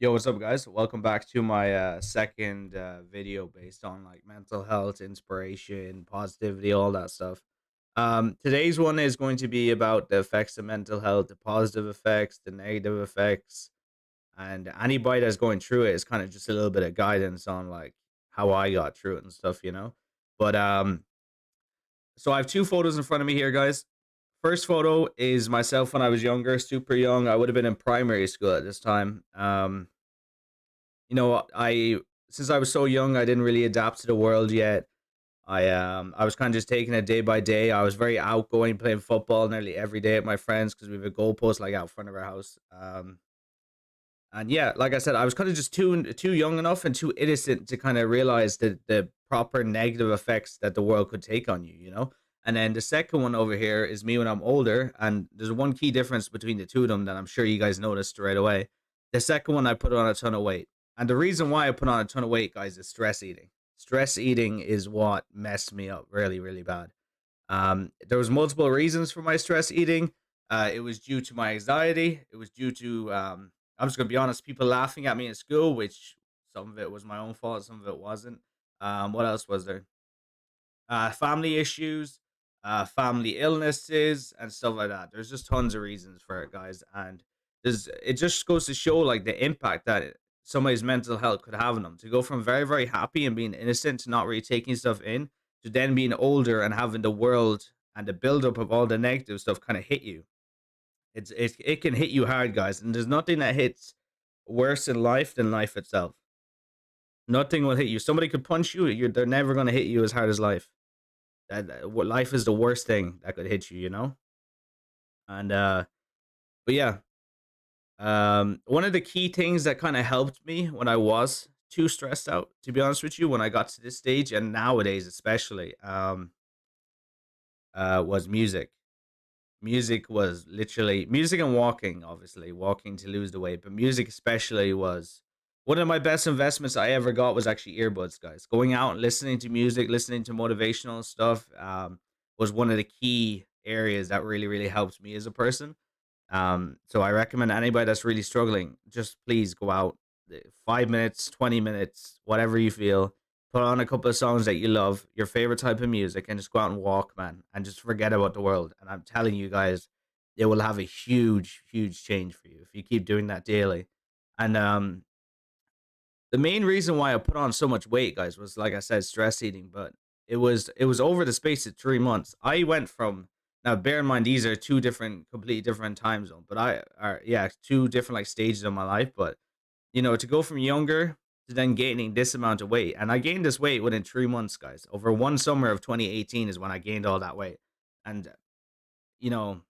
Yo, what's up, guys? Welcome back to my second video based on like mental health, inspiration, positivity, all that stuff. Today's one is going to be about the effects of mental health, the positive effects, the negative effects, and anybody that's going through it is kind of just a little bit of guidance on like how I got through it and stuff. But so I have two photos in front of me here, guys. First photo is myself when I was younger, super young. I would have been in primary school at this time. I since I was so young, I didn't really adapt to the world yet. I was kind of just taking it day by day. I was very outgoing, playing football nearly every day at my friends because we have a goalpost like out front of our house. And yeah, like I said, I was kind of just too young enough and too innocent to kind of realize the proper negative effects that the world could take on you. And then the second one over here is me when I'm older, and there's one key difference between the two of them that I'm sure you guys noticed right away. The second one, I put on a ton of weight, and the reason why I put on a ton of weight, guys, is stress eating. Stress eating is what messed me up really, really bad. There was multiple reasons for my stress eating. It was due to my anxiety. It was due to I'm just gonna be honest, people laughing at me in school, which some of it was my own fault, some of it wasn't. What else was there? Family issues, family illnesses, and stuff like that. There's just tons of reasons for it, guys, and it just goes to show like the impact that somebody's mental health could have on them. To go from very very happy and being innocent to not really taking stuff in, to then being older and having the world and the buildup of all the negative stuff kind of hit you. It can hit you hard, guys, and there's nothing that hits worse in life than life itself. Nothing will hit you. Somebody could punch you. They're never gonna hit you as hard as life. What life is the worst thing that could hit you. And but yeah, one of the key things that kind of helped me when I was too stressed out, to be honest with you, when I got to this stage and nowadays especially, was music. Music was literally music and walking, obviously, walking to lose the weight, but music especially was one of my best investments I ever got was actually earbuds, guys. Going out and listening to music, listening to motivational stuff, was one of the key areas that really, really helped me as a person. So I recommend anybody that's really struggling, just please go out, 5 minutes, 20 minutes, whatever you feel. Put on a couple of songs that you love, your favorite type of music, and just go out and walk, man, and just forget about the world. And I'm telling you guys, it will have a huge, huge change for you if you keep doing that daily. And the main reason why I put on so much weight, guys, was like I said, stress eating. But it was over the space of 3 months. I went from now. Bear in mind, these are two different, completely different time zones. But I are yeah, two different like stages of my life. But to go from younger to then gaining this amount of weight, and I gained this weight within 3 months, guys. Over one summer of 2018 is when I gained all that weight, and you know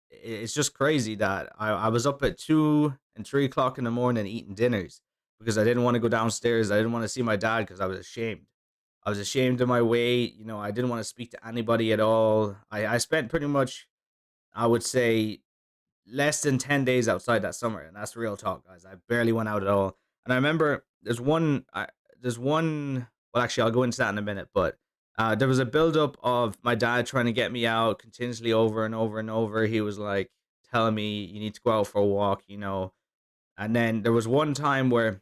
it's just crazy that I was up at 2 and 3 o'clock in the morning eating dinners because I didn't want to go downstairs. I didn't want to see my dad because I was ashamed. I was ashamed of my weight. I didn't want to speak to anybody at all. I spent pretty much, I would say, less than 10 days outside that summer. And that's real talk, guys. I barely went out at all. And I remember well, actually, I'll go into that in a minute, but there was a buildup of my dad trying to get me out continuously over and over and over. He was like telling me, you need to go out for a walk. And then there was one time where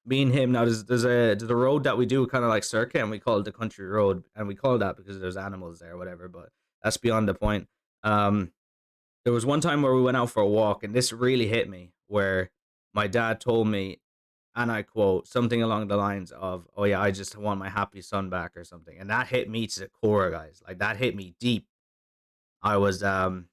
me and him, now there's a road that we do kind of like circuit, and we call it the country road. And we call it that because there's animals there or whatever, but that's beyond the point. Um, there was one time where we went out for a walk, and this really hit me, where my dad told me, and I quote, something along the lines of, "Oh yeah, I just want my happy son back," or something. And that hit me to the core, guys. Like that hit me deep. I was to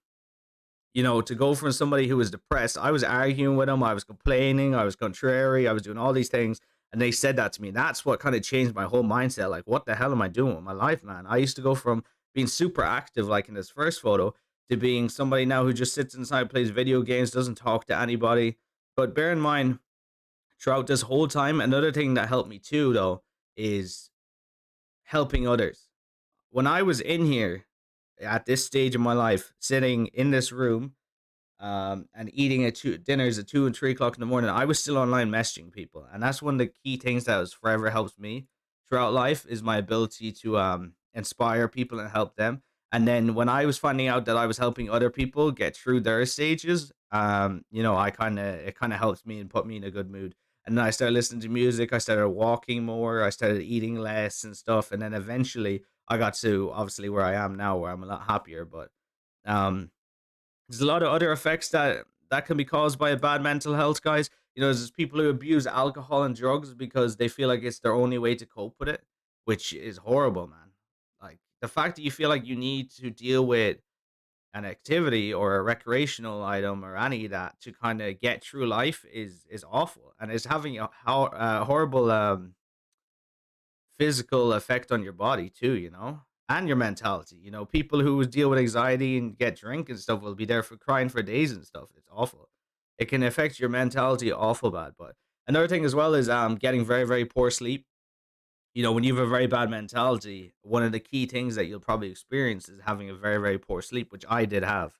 go from somebody who was depressed, I was arguing with him, I was complaining, I was contrary, I was doing all these things, and they said that to me. That's what kind of changed my whole mindset. Like, what the hell am I doing with my life, man? I used to go from being super active, like in this first photo, to being somebody now who just sits inside, plays video games, doesn't talk to anybody. But bear in mind, throughout this whole time, another thing that helped me too, though, is helping others. When I was in here at this stage of my life, sitting in this room, and eating at dinners at 2 and 3 o'clock in the morning, I was still online messaging people, and that's one of the key things that has forever helped me throughout life is my ability to inspire people and help them. And then when I was finding out that I was helping other people get through their stages, I kind of it kind of helped me and put me in a good mood. And then I started listening to music. I started walking more. I started eating less and stuff. And then eventually, I got to obviously where I am now, where I'm a lot happier. But um, there's a lot of other effects that can be caused by a bad mental health, guys. There's people who abuse alcohol and drugs because they feel like it's their only way to cope with it, which is horrible, man. Like the fact that you feel like you need to deal with an activity or a recreational item or any of that to kind of get through life is awful, and it's having a horrible physical effect on your body too, and your mentality. People who deal with anxiety and get drink and stuff will be there for crying for days and stuff. It's awful. It can affect your mentality awful bad. But another thing as well is getting very, very poor sleep. When you have a very bad mentality, one of the key things that you'll probably experience is having a very, very poor sleep, which I did have.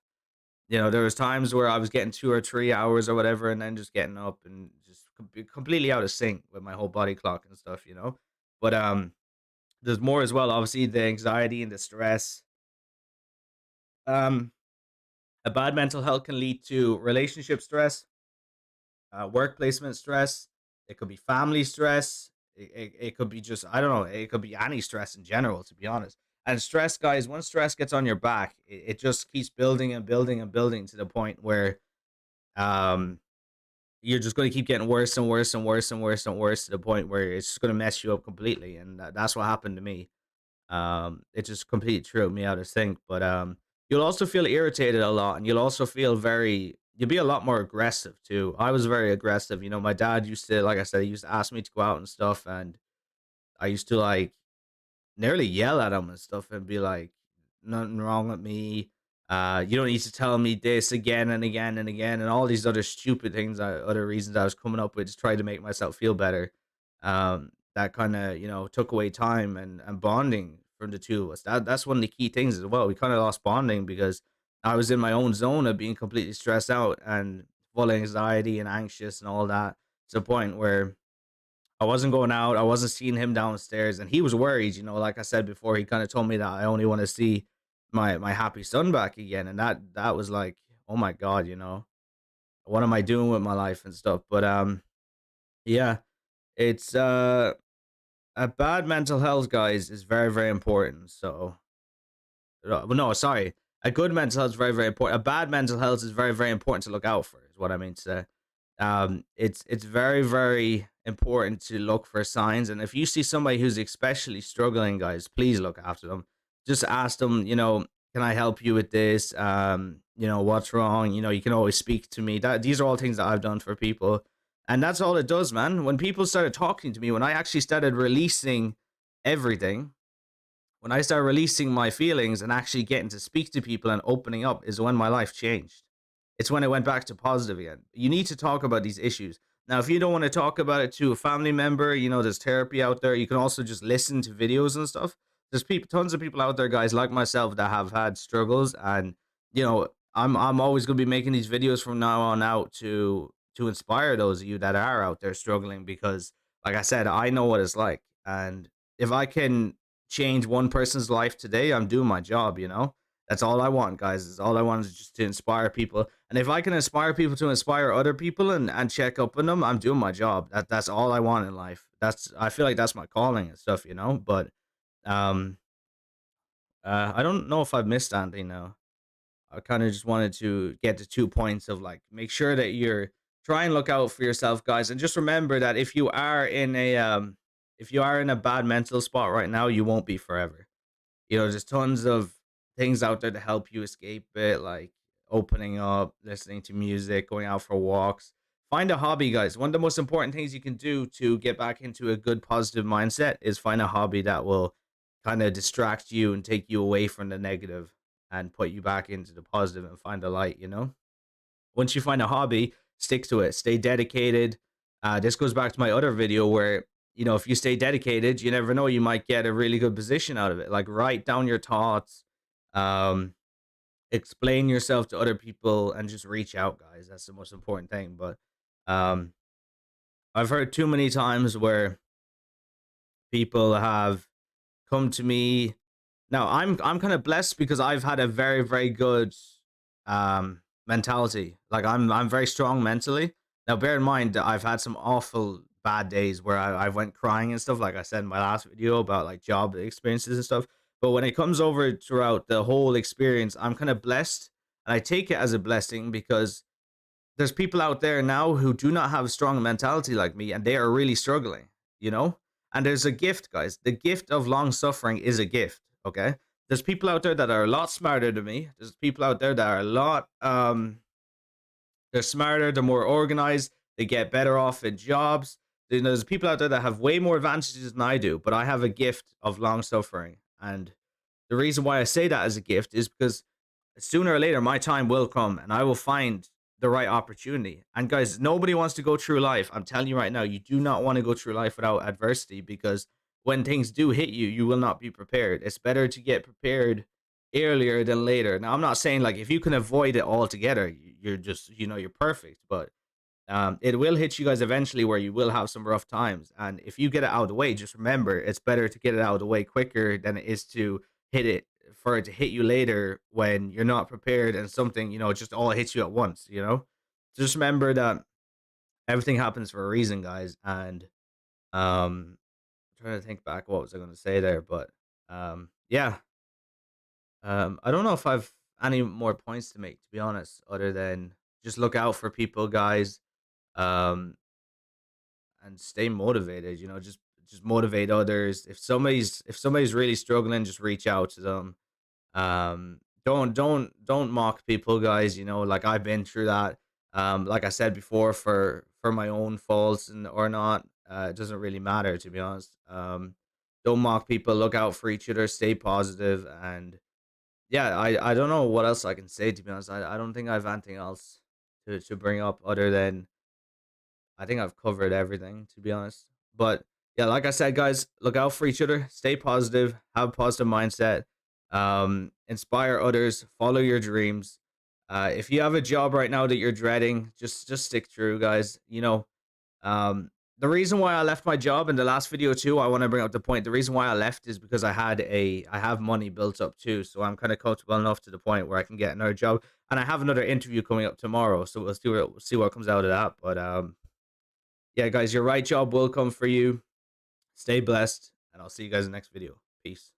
There was times where I was getting 2 or 3 hours or whatever, and then just getting up and just completely out of sync with my whole body clock and stuff. But there's more as well. Obviously, the anxiety and the stress. Um, a bad mental health can lead to relationship stress, work placement stress. It could be family stress. It could be just, I don't know. It could be any stress in general, to be honest. And stress, guys, once stress gets on your back, it just keeps building and building and building to the point where um, you're just going to keep getting worse and worse and worse and worse and worse to the point where it's just going to mess you up completely. And that's what happened to me. It just completely threw me out of sync. But you'll also feel irritated a lot, and you'll be a lot more aggressive too. I was very aggressive. My dad used to, like I said, he used to ask me to go out and stuff, and I used to like nearly yell at him and stuff and be like, "Nothing wrong with me. You don't need to tell me this again and again and again," and all these other stupid things, other reasons I was coming up with to try to make myself feel better. That kind of took away time and bonding from the two of us. That's one of the key things as well. We kind of lost bonding because I was in my own zone of being completely stressed out and full of anxiety and anxious and all that, to the point where I wasn't going out. I wasn't seeing him downstairs, and he was worried. Like I said before, he kind of told me that I only want to see my happy son back again, and that was like, oh my god, what am I doing with my life and stuff? But yeah, it's a bad mental health, guys, is very very important. So, well, no, sorry, a good mental health is very very important. A bad mental health is very very important to look out for. Is what I mean to say. It's very very important to look for signs, and if you see somebody who's especially struggling, guys, please look after them. Just ask them, can I help you with this? What's wrong? You can always speak to me. That These are all things that I've done for people, and that's all it does, man. When people started talking to me, when I actually started releasing everything, when I started releasing my feelings and actually getting to speak to people and opening up, is when my life changed. It's when it went back to positive again. You need to talk about these issues. Now, if you don't want to talk about it to a family member, there's therapy out there. You can also just listen to videos and stuff. There's tons of people out there, guys, like myself, that have had struggles, and I'm always going to be making these videos from now on out to inspire those of you that are out there struggling, because, like I said, I know what it's like, and if I can change one person's life today, I'm doing my job. That's all I want, guys. Is all I want is just to inspire people. And if I can inspire people to inspire other people and check up on them, I'm doing my job. That's all I want in life. I feel like that's my calling and stuff. But um I don't know if I've missed anything now. I kind of just wanted to get to 2 points of like, make sure that you're try and look out for yourself, guys, and just remember that if you are in a bad mental spot right now, you won't be forever. There's tons of things out there to help you escape it, like opening up, listening to music, going out for walks. Find a hobby, guys. One of the most important things you can do to get back into a good positive mindset is find a hobby that will kind of distract you and take you away from the negative and put you back into the positive and find the light. Once you find a hobby, stick to it, stay dedicated. This goes back to my other video where, if you stay dedicated, you never know, you might get a really good position out of it. Like, write down your thoughts, um, explain yourself to other people, and just reach out, guys. That's the most important thing. But um, I've heard too many times where people have come to me Now I'm kind of blessed because I've had a very very good mentality. Like I'm very strong mentally. Now bear in mind that I've had some awful bad days where I went crying and stuff, like I said in my last video about like job experiences and stuff. But when it comes over throughout the whole experience, I'm kind of blessed, and I take it as a blessing because there's people out there now who do not have a strong mentality like me, and they are really struggling, you know? And there's a gift, guys. The gift of long suffering is a gift, okay? There's people out there that are a lot smarter than me. There's people out there that are a lot they're smarter, they're more organized, they get better off in jobs. There's people out there that have way more advantages than I do, but I have a gift of long suffering. And the reason why I say that as a gift is because sooner or later my time will come and I will find the right opportunity. And guys, nobody wants to go through life. I'm telling you right now, you do not want to go through life without adversity, because when things do hit you, you will not be prepared. It's better to get prepared earlier than later. Now, I'm not saying like if you can avoid it altogether, you're just, you're perfect, but it will hit you guys eventually where you will have some rough times. And if you get it out of the way, just remember it's better to get it out of the way quicker than it is to hit it for it to hit you later when you're not prepared and something, just all hits you at once. Just remember that everything happens for a reason, guys. And I'm trying to think back what was I going to say there, but yeah. I don't know if I've any more points to make, to be honest, other than just look out for people, guys. Um, and stay motivated. Just motivate others. If somebody's really struggling, just reach out to them. Don't mock people, guys. Like I've been through that. Like I said before, for my own faults and or not, it doesn't really matter, to be honest. Don't mock people. Look out for each other. Stay positive, and yeah, I don't know what else I can say, to be honest. I don't think I have anything else to bring up other than I think I've covered everything, to be honest. But yeah, like I said, guys, look out for each other, stay positive, have a positive mindset, inspire others, follow your dreams. If you have a job right now that you're dreading, just stick through, guys. The reason why I left my job in the last video too, I want to bring up the point. The reason why I left is because I have money built up too, so I'm kind of comfortable enough to the point where I can get another job, and I have another interview coming up tomorrow, so we'll see what comes out of that. But yeah, guys, your right job will come for you. Stay blessed, and I'll see you guys in the next video. Peace.